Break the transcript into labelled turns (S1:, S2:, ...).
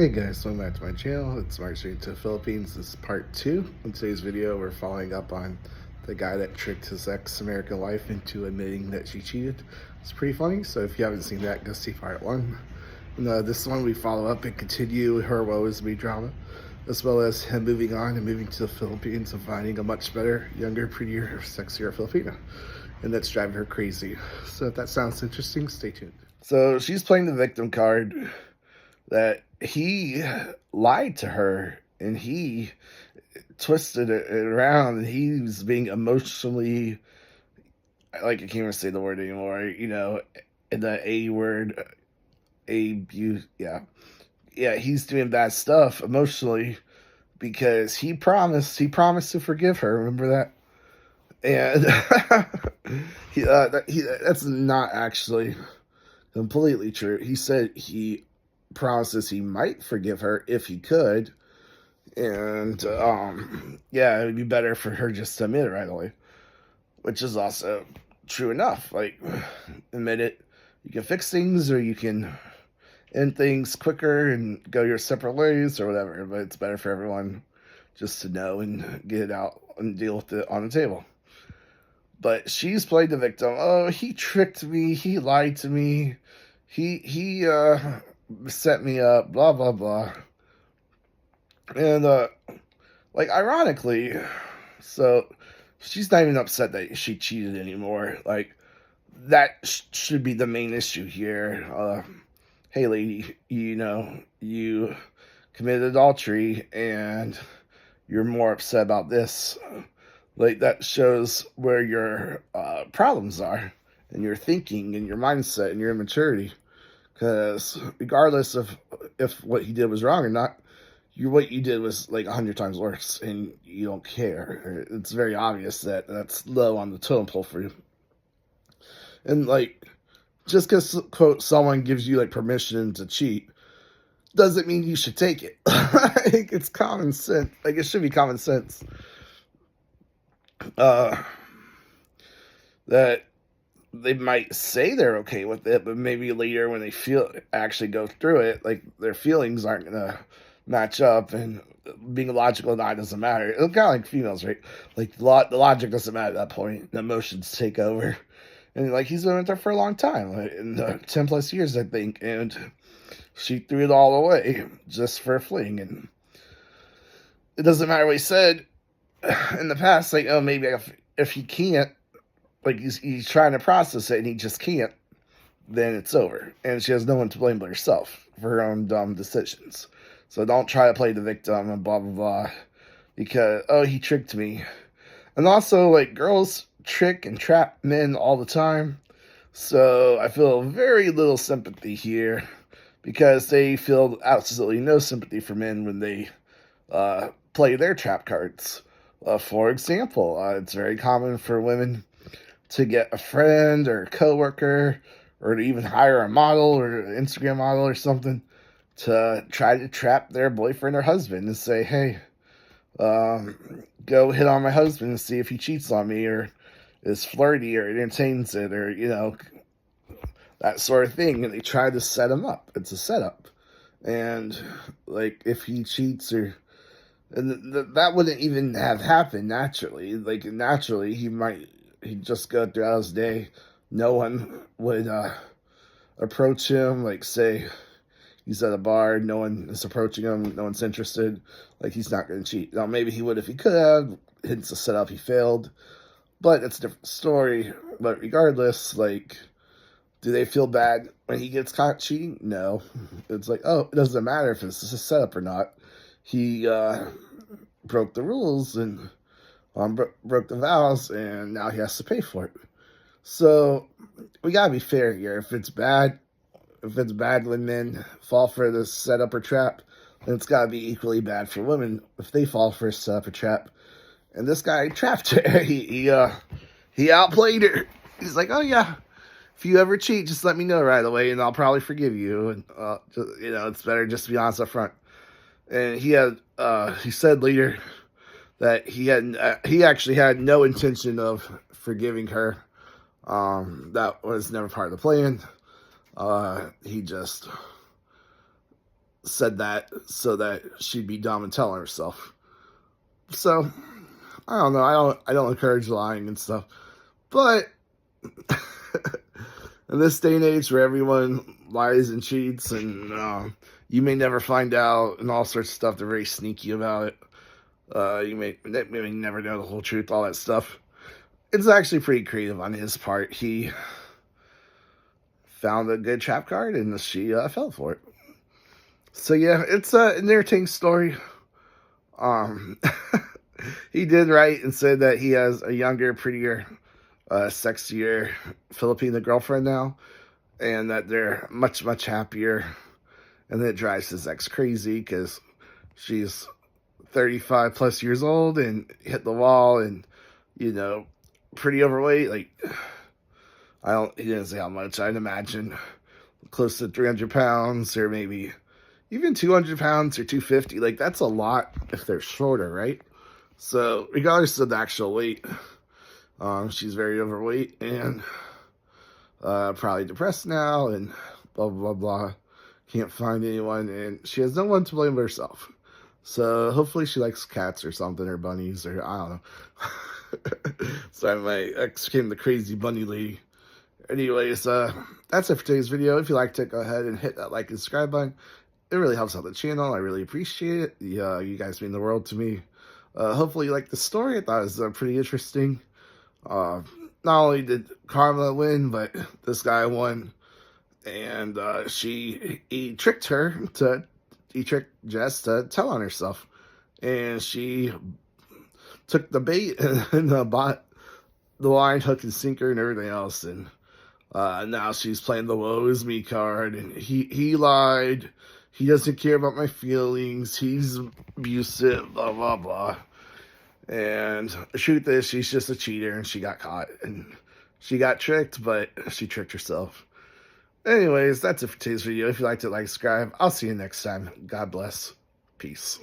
S1: Hey guys, welcome back to my channel. It's Mark Street to the Philippines. This is part 2. In today's video, we're following up on the guy that tricked his ex-American wife into admitting that she cheated. It's pretty funny, so if you haven't seen that, go see part 1. And this one, we follow up and continue her woe is me drama, as well as him moving on and moving to the Philippines and finding a much better, younger, prettier, sexier Filipina. And that's driving her crazy. So if that sounds interesting, stay tuned. So she's playing the victim card that he lied to her and he twisted it around and he was being emotionally, like, I can't even say the word anymore, the A word, yeah, he's doing bad stuff emotionally because he promised to forgive her. Remember that? And that's not actually completely true. He said he promises he might forgive her if he could, and yeah, it would be better for her just to admit it right away, which is also true enough. Like, admit it, you can fix things or you can end things quicker and go your separate ways or whatever, but it's better for everyone just to know and get it out and deal with it on the table. But she's played the victim. Oh, he tricked me, he lied to me, he set me up, blah blah blah. And like, ironically, so she's not even upset that she cheated anymore. Like, that should be the main issue here. Hey lady, you committed adultery and you're more upset about this. Like, that shows where your problems are and your thinking and your mindset and your immaturity. Because regardless of if what he did was wrong or not, what you did was like 100 times worse, and you don't care. It's very obvious that that's low on the totem pole for you. And like, just because, quote, someone gives you like permission to cheat doesn't mean you should take it. It's common sense. Like, it should be common sense. That they might say they're okay with it, but maybe later when they actually go through it, like, their feelings aren't gonna match up, and being logical or not doesn't matter. It's kind of like females, right? Like, the logic doesn't matter at that point. The emotions take over, and like, he's been with her for a long time, like, in 10 plus years, I think, and she threw it all away just for a fling. And it doesn't matter what he said in the past, like, oh, maybe if he can't, like, he's trying to process it and he just can't, then it's over. And she has no one to blame but herself for her own dumb decisions. So don't try to play the victim and blah, blah, blah, because, oh, he tricked me. And also, like, girls trick and trap men all the time. So I feel very little sympathy here, because they feel absolutely no sympathy for men when they play their trap cards. For example, it's very common for women to get a friend or a coworker, or to even hire a model or an Instagram model or something, to try to trap their boyfriend or husband and say, hey, go hit on my husband and see if he cheats on me or is flirty or entertains it, or, that sort of thing. And they try to set him up. It's a setup. And like, if he cheats, or that wouldn't even have happened naturally. Like, naturally, he'd just go throughout his day. No one would approach him. Like, say he's at a bar, no one is approaching him, no one's interested. Like, he's not going to cheat. Now, maybe he would if he could have. It's a setup, he failed. But it's a different story. But regardless, like, do they feel bad when he gets caught cheating? No. It's like, oh, it doesn't matter if it's a setup or not. He broke the rules and broke the vows, and now he has to pay for it. So we gotta be fair here. If it's bad when men fall for this setup or trap, then it's gotta be equally bad for women if they fall for a setup or trap. And this guy trapped her. He outplayed her. He's like, oh yeah, if you ever cheat, just let me know right away, and I'll probably forgive you. And it's better just to be honest up front. And he said later that he actually had no intention of forgiving her. That was never part of the plan. He just said that so that she'd be dumb and tell herself. So I don't know. I don't encourage lying and stuff, but in this day and age where everyone lies and cheats, and you may never find out, and all sorts of stuff, they're very sneaky about it. You may never know the whole truth, all that stuff. It's actually pretty creative on his part. He found a good trap card, and she fell for it. So yeah, it's an entertaining story. Um, he did write and said that he has a younger, prettier, sexier Filipina girlfriend now, and that they're much, much happier. And that drives his ex crazy because she's 35 plus years old and hit the wall and, pretty overweight. Like, he didn't say how much. I'd imagine close to 300 pounds or maybe even 200 pounds or 250. Like, that's a lot if they're shorter, right? So, regardless of the actual weight, she's very overweight and probably depressed now and blah, blah, blah. Can't find anyone, and she has no one to blame but herself. So hopefully she likes cats or something, or bunnies, or I don't know. Sorry, my ex became the crazy bunny lady. Anyways, that's it for today's video. If you liked it, go ahead and hit that like and subscribe button. It really helps out the channel. I really appreciate it. You guys mean the world to me. Hopefully you liked the story. I thought it was pretty interesting. Not only did Karma win, but this guy won. And he tricked Jess to tell on herself, and she took the bait and bought the line, hook, and sinker, and everything else. And now she's playing the woe is me card, and he lied. He doesn't care about my feelings. He's abusive. Blah blah blah. And the truth is, she's just a cheater, and she got caught, and she got tricked, but she tricked herself. Anyways, that's it for today's video. If you liked it, like, subscribe. I'll see you next time. God bless. Peace.